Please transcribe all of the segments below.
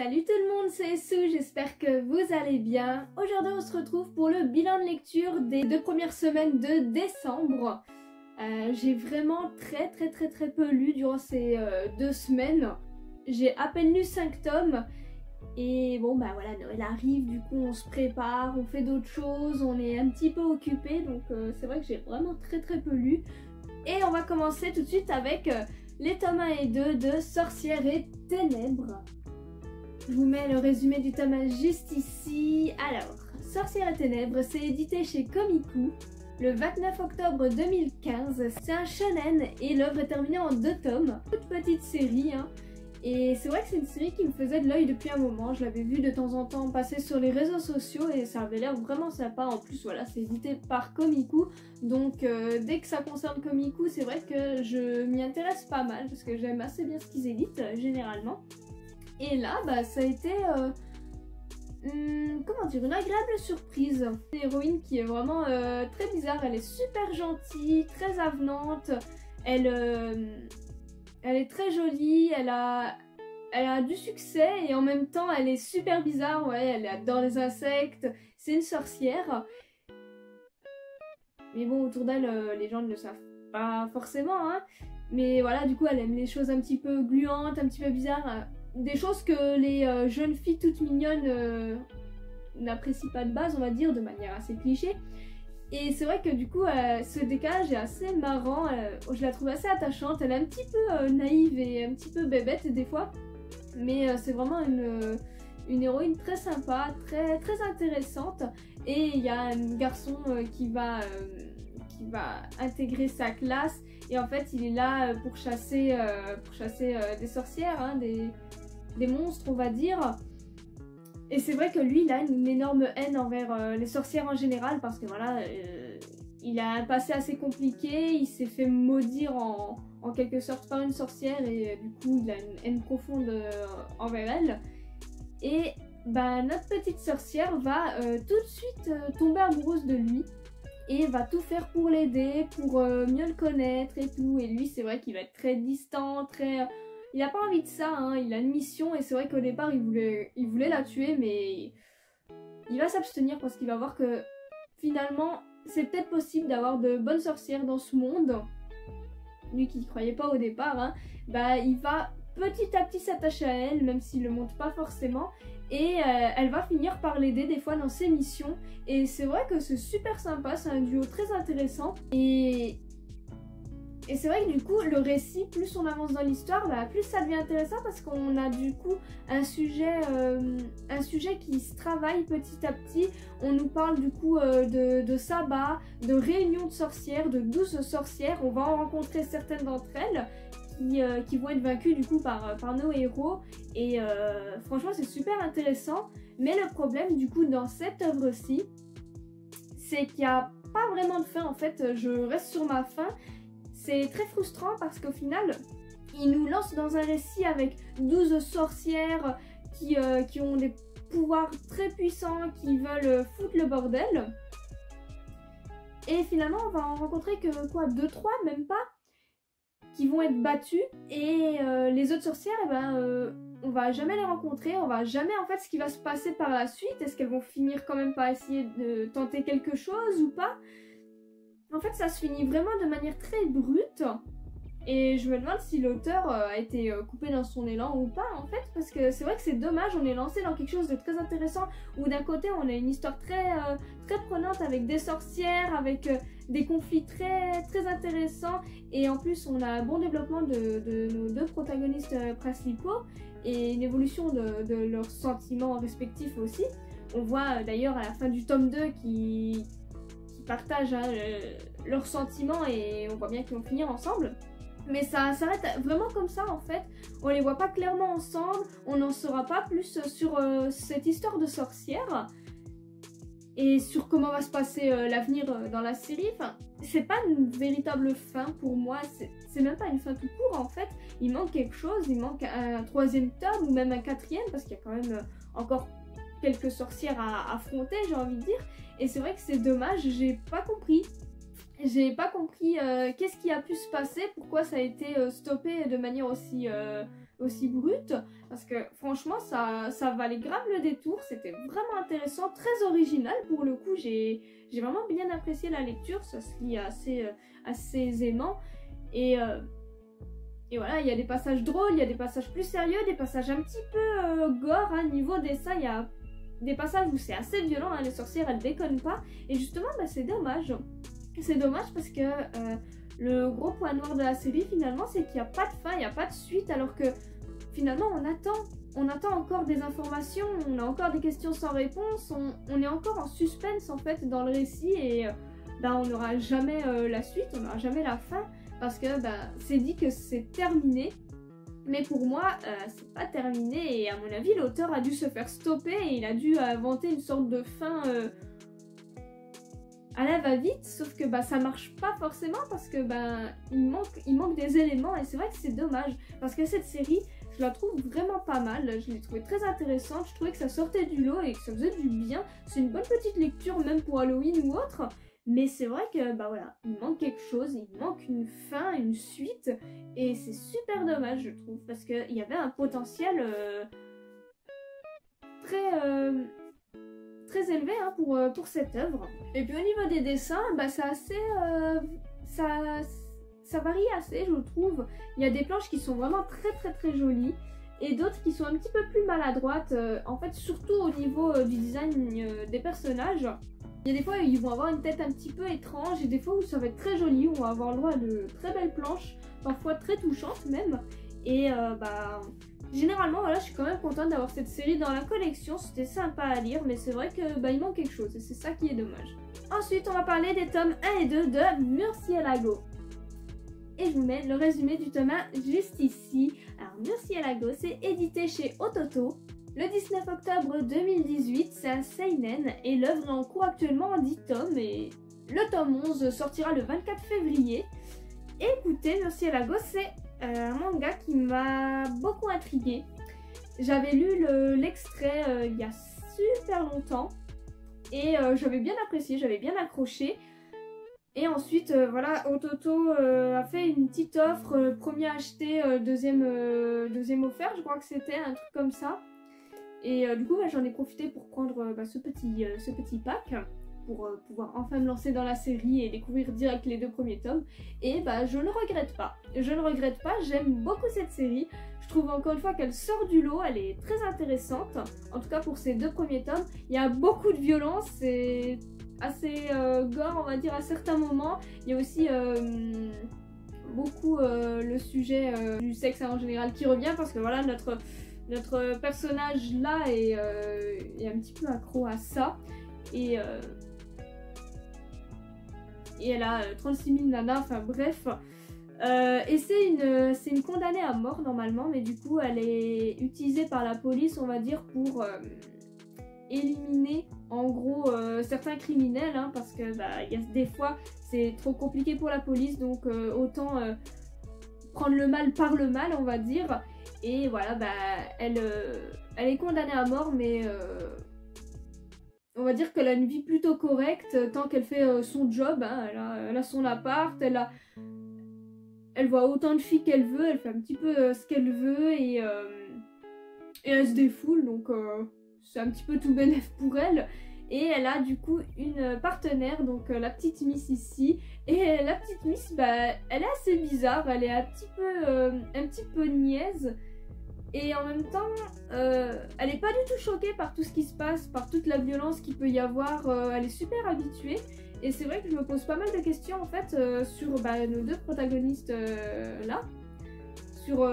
Salut tout le monde, c'est Sue, j'espère que vous allez bien. Aujourd'hui on se retrouve pour le bilan de lecture des 2 premières semaines de décembre. J'ai vraiment très peu lu durant ces 2 semaines. J'ai à peine lu 5 tomes. Et bon bah voilà, Noël arrive, du coup on se prépare, on fait d'autres choses, on est un petit peu occupé. Donc c'est vrai que j'ai vraiment très peu lu. Et on va commencer tout de suite avec les tomes 1 et 2 de Sorcières et Ténèbres. Je vous mets le résumé du tome 1 juste ici. Alors, Sorcières et Ténèbres, c'est édité chez Komiku le 29 octobre 2015. C'est un shonen et l'œuvre est terminée en 2 tomes. Toute petite série, hein. Et c'est vrai que c'est une série qui me faisait de l'œil depuis un moment. Je l'avais vue de temps en temps passer sur les réseaux sociaux et ça avait l'air vraiment sympa. En plus, voilà, c'est édité par Komiku. Donc, dès que ça concerne Komiku, c'est vrai que je m'y intéresse pas mal parce que j'aime assez bien ce qu'ils éditent, généralement. Et là, bah, ça a été, comment dire, une agréable surprise. Une héroïne qui est vraiment très bizarre, elle est super gentille, très avenante, elle est très jolie, elle a du succès et en même temps elle est super bizarre, ouais, elle adore les insectes, c'est une sorcière. Mais bon, autour d'elle, les gens ne le savent pas forcément, hein. Mais voilà, du coup, elle aime les choses un petit peu gluantes, un petit peu bizarres. Des choses que les jeunes filles toutes mignonnes n'apprécient pas de base, on va dire, de manière assez cliché. Et c'est vrai que du coup, ce décalage est assez marrant. Je la trouve assez attachante. Elle est un petit peu naïve et un petit peu bébête des fois. Mais c'est vraiment une héroïne très sympa, très intéressante. Et il y a un garçon qui va intégrer sa classe. Et en fait, il est là pour chasser des sorcières, hein, des monstres, on va dire. Et c'est vrai que lui, il a une énorme haine envers les sorcières en général, parce que voilà, il a un passé assez compliqué, il s'est fait maudire en quelque sorte par une sorcière, et du coup, il a une haine profonde envers elle. Et bah, notre petite sorcière va tout de suite tomber amoureuse de lui, et va tout faire pour l'aider, pour mieux le connaître et tout. Et lui, c'est vrai qu'il va être très distant, il a pas envie de ça, hein. Il a une mission et c'est vrai qu'au départ, il voulait la tuer, mais il va s'abstenir parce qu'il va voir que finalement, c'est peut-être possible d'avoir de bonnes sorcières dans ce monde. Lui qui ne croyait pas au départ, hein, bah, il va petit à petit s'attacher à elle, même s'il le montre pas forcément. Et elle va finir par l'aider des fois dans ses missions. Et c'est vrai que c'est super sympa, c'est un duo très intéressant. Et c'est vrai que du coup, le récit, plus on avance dans l'histoire, bah, plus ça devient intéressant parce qu'on a du coup un sujet qui se travaille petit à petit. On nous parle du coup de sabbat, de réunions de sorcières, de 12 sorcières. On va en rencontrer certaines d'entre elles qui vont être vaincues du coup par nos héros. Et franchement, c'est super intéressant. Mais le problème du coup dans cette œuvre-ci, c'est qu'il n'y a pas vraiment de fin. En fait, je reste sur ma fin. C'est très frustrant parce qu'au final, il nous lance dans un récit avec 12 sorcières qui ont des pouvoirs très puissants, qui veulent foutre le bordel. Et finalement, on va en rencontrer que quoi, 2-3, même pas, qui vont être battues. Et les autres sorcières, eh ben, on va jamais les rencontrer, on va jamais en fait ce qui va se passer par la suite. Est-ce qu'elles vont finir quand même par essayer de tenter quelque chose ou pas? En fait, ça se finit vraiment de manière très brute. Et je me demande si l'auteur a été coupé dans son élan ou pas, en fait. Parce que c'est vrai que c'est dommage, on est lancé dans quelque chose de très intéressant. Où d'un côté, on a une histoire très prenante avec des sorcières, avec des conflits très intéressants. Et en plus, on a un bon développement de nos 2 protagonistes principaux. Et une évolution de leurs sentiments respectifs aussi. On voit d'ailleurs à la fin du tome 2 qui partagent leurs sentiments et on voit bien qu'ils vont finir ensemble. Mais ça s'arrête vraiment comme ça en fait. On les voit pas clairement ensemble, on n'en saura pas plus sur cette histoire de sorcière et sur comment va se passer l'avenir dans la série. Enfin, c'est pas une véritable fin pour moi, c'est même pas une fin tout court en fait. Il manque quelque chose, il manque un 3e tome ou même un 4e parce qu'il y a quand même encore quelques sorcières à affronter, j'ai envie de dire. Et c'est vrai que c'est dommage, j'ai pas compris. J'ai pas compris qu'est-ce qui a pu se passer, pourquoi ça a été stoppé de manière aussi aussi brute, parce que franchement ça valait grave le détour, c'était vraiment intéressant, très original pour le coup, j'ai vraiment bien apprécié la lecture, ça se lit assez aisément, et voilà, il y a des passages drôles, il y a des passages plus sérieux, des passages un petit peu gore, hein. Niveau dessin, il y a des passages où c'est assez violent, hein. Les sorcières elles déconnent pas, et justement c'est dommage. C'est dommage parce que le gros point noir de la série finalement c'est qu'il n'y a pas de fin, il n'y a pas de suite, alors que finalement on attend encore des informations, on a encore des questions sans réponse, on est encore en suspense en fait dans le récit, et on n'aura jamais la suite, on n'aura jamais la fin, parce que c'est dit que c'est terminé, mais pour moi c'est pas terminé, et à mon avis l'auteur a dû se faire stopper et il a dû inventer une sorte de fin à la va-vite, sauf que ça marche pas forcément parce que il manque des éléments, et c'est vrai que c'est dommage parce que cette série je la trouve vraiment pas mal, je l'ai trouvée très intéressante, je trouvais que ça sortait du lot et que ça faisait du bien, c'est une bonne petite lecture même pour Halloween ou autre, mais c'est vrai que voilà, il manque quelque chose, il manque une fin, une suite, et c'est super dommage je trouve, parce qu'il y avait un potentiel très élevé hein, pour cette œuvre. Et puis au niveau des dessins, c'est assez... ça varie assez je trouve. Il y a des planches qui sont vraiment très jolies et d'autres qui sont un petit peu plus maladroites, en fait surtout au niveau du design des personnages. Il y a des fois où ils vont avoir une tête un petit peu étrange, et des fois où ça va être très joli, où on va avoir le droit à de très belles planches, parfois très touchantes même. Et généralement, voilà, je suis quand même contente d'avoir cette série dans la collection, c'était sympa à lire, mais c'est vrai que il manque quelque chose, et c'est ça qui est dommage. Ensuite, on va parler des tomes 1 et 2 de Murciélago. Et je vous mets le résumé du tome 1 juste ici. Alors, Murciélago, c'est édité chez Ototo. Le 19 octobre 2018, c'est un seinen, et l'œuvre est en cours actuellement en 10 tomes, et le tome 11 sortira le 24 février. Et écoutez, Murciélago, c'est un manga qui m'a beaucoup intriguée. J'avais lu l'extrait il y a super longtemps et j'avais bien apprécié, j'avais bien accroché. Et ensuite, voilà, Ototo a fait une petite offre, premier acheté, deuxième offert, je crois que c'était un truc comme ça. Et du coup, j'en ai profité pour prendre ce petit pack, pour pouvoir enfin me lancer dans la série et découvrir direct les 2 premiers tomes. Et je ne regrette pas. Je ne regrette pas, j'aime beaucoup cette série. Je trouve encore une fois qu'elle sort du lot, elle est très intéressante. En tout cas pour ces 2 premiers tomes. Il y a beaucoup de violence, c'est assez gore on va dire à certains moments. Il y a aussi beaucoup le sujet du sexe en général qui revient, parce que voilà, notre personnage là est un petit peu accro à ça. Et elle a 36 000 nanas, enfin bref. Et c'est une condamnée à mort normalement, mais du coup elle est utilisée par la police, on va dire, pour éliminer en gros certains criminels, hein, parce que y a des fois c'est trop compliqué pour la police, donc autant prendre le mal par le mal, on va dire. Et voilà, elle est condamnée à mort, mais on va dire qu'elle a une vie plutôt correcte tant qu'elle fait son job, hein. Elle a son appart, elle voit autant de filles qu'elle veut, elle fait un petit peu ce qu'elle veut, et elle se défoule, donc c'est un petit peu tout bénef pour elle. Et elle a du coup une partenaire, donc la petite Miss ici. Et la petite Miss, elle est assez bizarre, elle est un petit peu niaise. Et en même temps, elle est pas du tout choquée par tout ce qui se passe, par toute la violence qu'il peut y avoir. Elle est super habituée. Et c'est vrai que je me pose pas mal de questions en fait sur nos 2 protagonistes là. Sur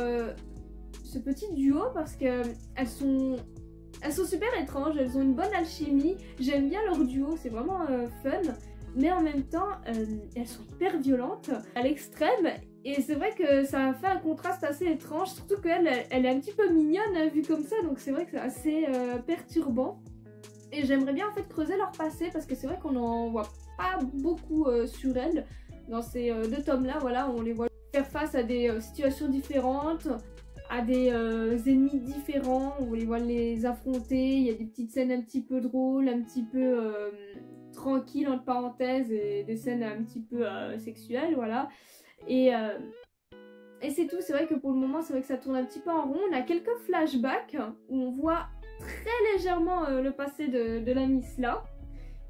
ce petit duo, parce que elles sont super étranges, elles ont une bonne alchimie. J'aime bien leur duo, c'est vraiment fun. Mais en même temps, elles sont hyper violentes à l'extrême. Et c'est vrai que ça fait un contraste assez étrange, surtout qu'elle est un petit peu mignonne hein, vue comme ça, donc c'est vrai que c'est assez perturbant. Et j'aimerais bien en fait creuser leur passé, parce que c'est vrai qu'on n'en voit pas beaucoup sur elles. Dans ces 2 tomes-là, voilà, on les voit faire face à des situations différentes, à des ennemis différents, on les voit les affronter, il y a des petites scènes un petit peu drôles, un petit peu tranquilles entre parenthèses, et des scènes un petit peu sexuelles, voilà. Et Et c'est tout, c'est vrai que pour le moment, c'est vrai que ça tourne un petit peu en rond. On a quelques flashbacks où on voit très légèrement le passé de la Miss là.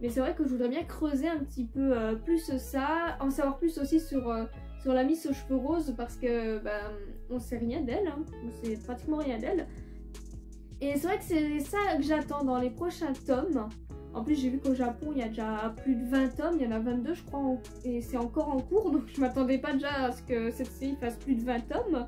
Mais c'est vrai que je voudrais bien creuser un petit peu plus ça, en savoir plus aussi sur la Miss aux cheveux roses parce que on sait rien d'elle, hein. On sait pratiquement rien d'elle. Et c'est vrai que c'est ça que j'attends dans les prochains tomes. En plus j'ai vu qu'au Japon il y a déjà plus de 20 tomes, il y en a 22 je crois, et c'est encore en cours, donc je m'attendais pas déjà à ce que cette série fasse plus de 20 tomes.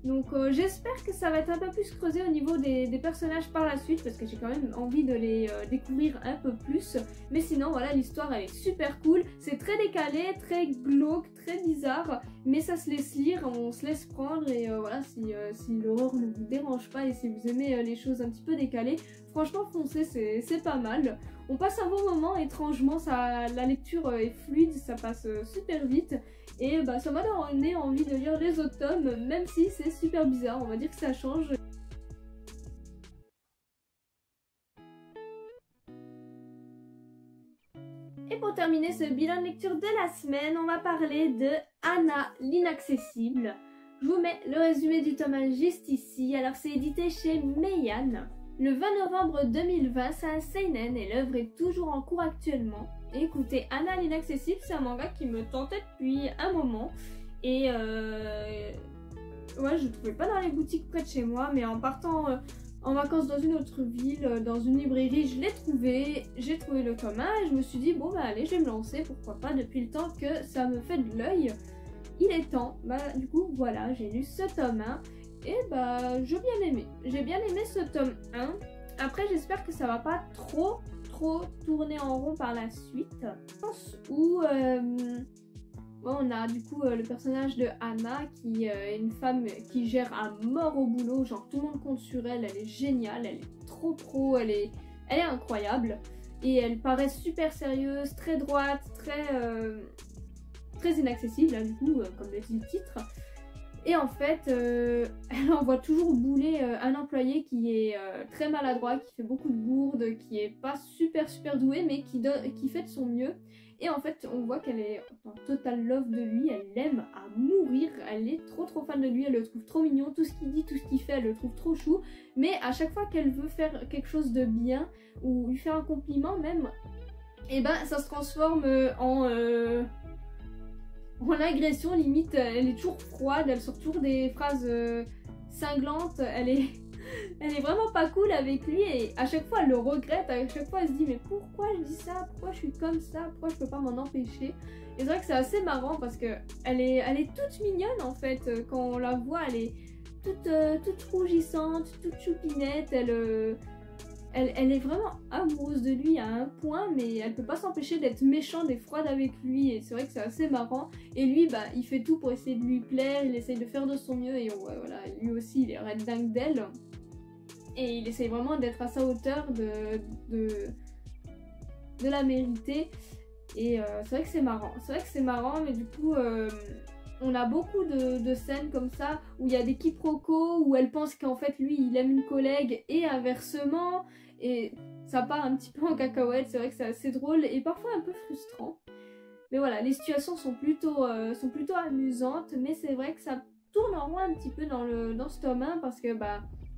Donc j'espère que ça va être un peu plus creusé au niveau des personnages par la suite parce que j'ai quand même envie de les découvrir un peu plus. Mais sinon voilà, l'histoire elle est super cool, c'est très décalé, très glauque, très bizarre, mais ça se laisse lire, on se laisse prendre et voilà, si l'horreur ne vous dérange pas et si vous aimez les choses un petit peu décalées, franchement foncez, c'est pas mal. On passe un bon moment, étrangement la lecture est fluide, ça passe super vite. Et ça m'a donné envie de lire les autres tomes, même si c'est super bizarre, on va dire que ça change. Et pour terminer ce bilan de lecture de la semaine, on va parler de Anna l'Inaccessible. Je vous mets le résumé du tome 1 juste ici, alors c'est édité chez Meian. Le 20 novembre 2020, c'est un seinen et l'œuvre est toujours en cours actuellement. Et écoutez, Anna l'Inaccessible, c'est un manga qui me tentait depuis un moment. Et ouais, je ne trouvais pas dans les boutiques près de chez moi, mais en partant en vacances dans une autre ville, dans une librairie, je l'ai trouvé. J'ai trouvé le tome 1 et je me suis dit, bon bah allez, je vais me lancer, pourquoi pas, depuis le temps que ça me fait de l'œil. Il est temps. Du coup, voilà, j'ai lu ce tome 1. Et j'ai bien aimé. J'ai bien aimé ce tome 1. Après, j'espère que ça va pas trop tourner en rond par la suite. Où on a du coup le personnage de Anna qui est une femme qui gère à mort au boulot. Genre tout le monde compte sur elle. Elle est géniale. Elle est trop pro. Elle est incroyable. Et elle paraît super sérieuse, très droite, très inaccessible, hein, du coup, comme le dit le titre. Et en fait, elle envoie toujours bouler un employé qui est très maladroit, qui fait beaucoup de bourdes, qui est pas super doué, mais qui fait de son mieux. Et en fait, on voit qu'elle est en total love de lui, elle l'aime à mourir, elle est trop fan de lui, elle le trouve trop mignon, tout ce qu'il dit, tout ce qu'il fait, elle le trouve trop chou. Mais à chaque fois qu'elle veut faire quelque chose de bien, ou lui faire un compliment même, et ça se transforme en agression, limite, elle est toujours froide, elle sort toujours des phrases cinglantes, elle est vraiment pas cool avec lui et à chaque fois elle le regrette, à chaque fois elle se dit mais pourquoi je dis ça, pourquoi je suis comme ça, pourquoi je peux pas m'en empêcher. Et c'est vrai que c'est assez marrant parce que elle est toute mignonne en fait, quand on la voit elle est toute rougissante, toute choupinette, elle est vraiment amoureuse de lui à un point, mais elle peut pas s'empêcher d'être méchante et froide avec lui, et c'est vrai que c'est assez marrant. Et lui, il fait tout pour essayer de lui plaire, il essaye de faire de son mieux, et ouais, voilà, lui aussi, il est red dingue d'elle. Et il essaye vraiment d'être à sa hauteur, de la mériter. Et c'est vrai que c'est marrant. C'est vrai que c'est marrant, mais du coup, on a beaucoup de scènes comme ça où il y a des quiproquos, où elle pense qu'en fait lui il aime une collègue et inversement, et ça part un petit peu en cacahuète. C'est vrai que c'est assez drôle et parfois un peu frustrant. Mais voilà, les situations sont plutôt amusantes, mais c'est vrai que ça tourne en rond un petit peu dans ce tome 1 parce que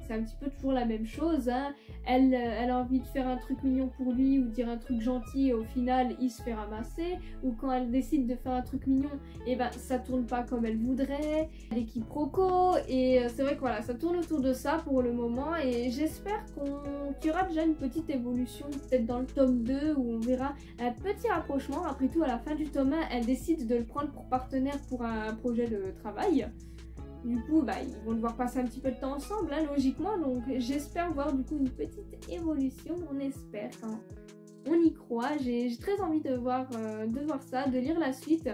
c'est un petit peu toujours la même chose, hein. Elle a envie de faire un truc mignon pour lui ou dire un truc gentil et au final il se fait ramasser, ou quand elle décide de faire un truc mignon, et ça tourne pas comme elle voudrait, des quiproquos, et c'est vrai que voilà, ça tourne autour de ça pour le moment, et j'espère qu'il y aura déjà une petite évolution peut-être dans le tome 2 où on verra un petit rapprochement. Après tout, à la fin du tome 1, elle décide de le prendre pour partenaire pour un projet de travail. Du coup, ils vont devoir passer un petit peu de temps ensemble, hein, logiquement, donc j'espère voir du coup une petite évolution, on espère, hein. On y croit, j'ai très envie de voir ça, de lire la suite,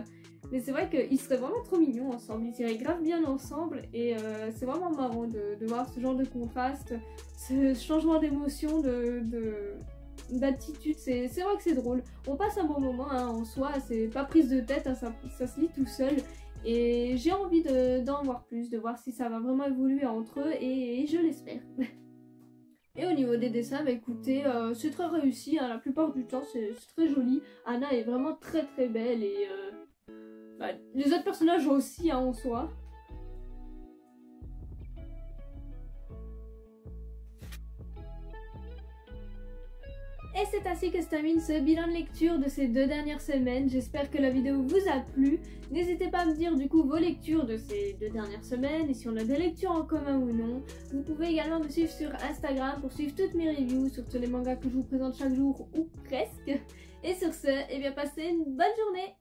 mais c'est vrai qu'ils seraient vraiment trop mignons ensemble, ils iraient grave bien ensemble, et c'est vraiment marrant de voir ce genre de contraste, ce changement d'émotion, d'attitude, c'est vrai que c'est drôle. On passe un bon moment, hein, en soi, c'est pas prise de tête, hein, ça se lit tout seul. Et j'ai envie d'en voir plus, de voir si ça va vraiment évoluer entre eux, et je l'espère. Et au niveau des dessins, écoutez, c'est très réussi, hein, la plupart du temps c'est très joli. Anna est vraiment très belle, et les autres personnages aussi, hein, en soi. Et c'est ainsi que se termine ce bilan de lecture de ces 2 dernières semaines. J'espère que la vidéo vous a plu. N'hésitez pas à me dire du coup vos lectures de ces 2 dernières semaines et si on a des lectures en commun ou non. Vous pouvez également me suivre sur Instagram pour suivre toutes mes reviews sur tous les mangas que je vous présente chaque jour ou presque. Et sur ce, eh bien passez une bonne journée.